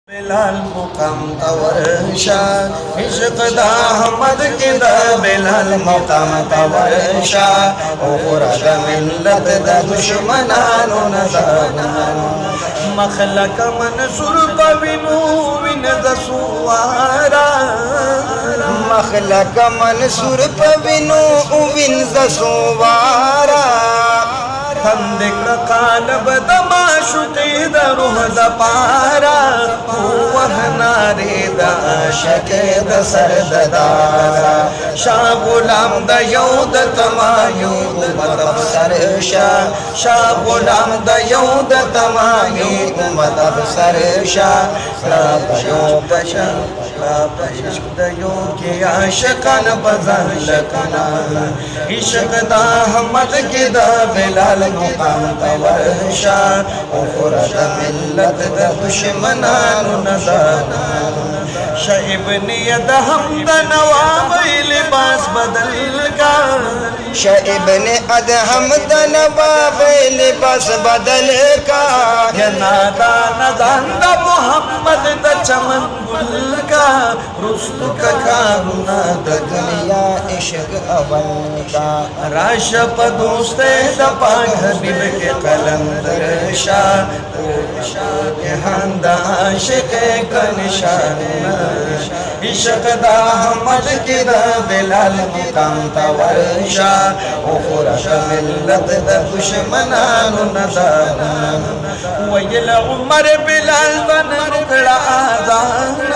बिलाल मुकाम तवरशा इश्क दा अहमद के दा बिलाल मुकाम तवरशा ओ खुराद मिल्लत दा दुश्मनानो नज़ानो मखलक मंसूर पविनु विन दसुवारा मखलक मंसूर पविनु विन दसुवारा खंदिक कालब दमाशुकी दा रूह दा पारा वह नारे दा शके दा सरदारा शाह गुलाम दा यौद तमायू उम्मत सरशा शाह गुलाम दा यौद तमायू उम्मत सरशा राबयो बशा राबयो दयो के आशिकान बज़न लकना इश्क दा अहमद के दा बिलाल मुकाम तवरशा ओ खुराद मिल्लत दा दुश्मनानो नज़ानो शाइब नियत हमद नवाब लिबास बदल का शाइब ने अदहम नवाब लिबास बदल का नादा नदांदा मोहम्मद द चमन गुल का रुस्तु का कारुना द दुनिया इश्क अवल का राशप दोस्ते द पाक हबीब के कलंदर शाह के हंदा आशिक का निशान इश्क दा अहमद के दा बिलाल मुकाम तवरशा ओ खुराद मिल्लत दा दुश्मनानो नज़ानो वयल उमर बिलाल तन रुकड़ा आज़ान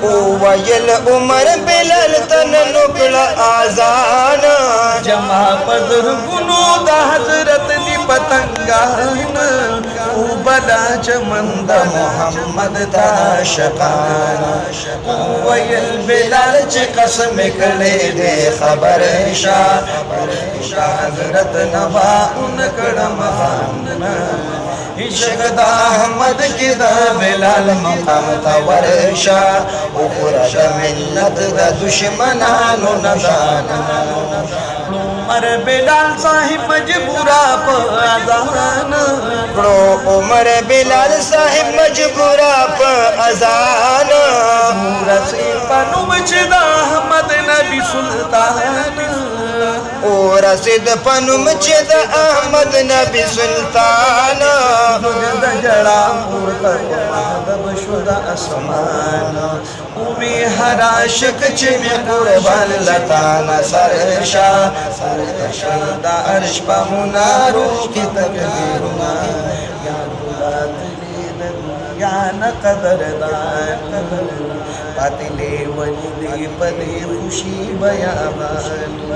ओ वयल उमर बिलाल तन नुकड़ा आज़ान जमा पदर गुनो दा हजरत दी पतंगान ओ बला चमंद मोहम्मद दा शकान ओ वयल बिलाल च कसम कले दे खबर शाह हजरत नवा उन कड़म इश्क दा अहमद के दा बिलाल मुकाम तवरशा ओ खुराद मिल्लत दा दुश्मनानो नज़ानो उमर बिलाल साहिब मजबूरा प अज़ान उमर बिलाल साहिब मजबूरा प अज़ान रसी पनुम दा अहमद नबी सुल्तान ओ रसीद पनुम द अहमद नबी सुल्तान जड़ा मूर्तब शुदा असमान उमी हराशक चिम कुर्बान लतान सरशा दा अर्श पा मुनारो की तकदीरुना या दुलात या न कदरदान पातिले वनी पदे खुशी बयाबान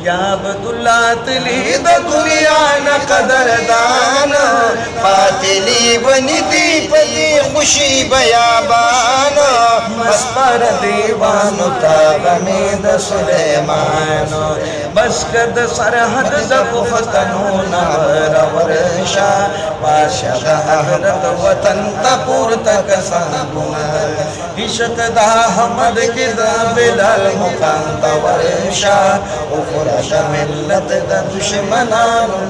या अब्दुल्ला तली द दुनिया न कदरदान पातिली वनी पदे खुशी बयाबान मस्पर दीवान तागमेद सुलेमान बस कद सरहद ज़फ़नो नवरशा पाशद हजरत वतन तपुर तक संगुना इश्क दा अहमद के दा बिलाल मुकाम तवरशा ओ खुराद मिल्लत दा दुश्मनानो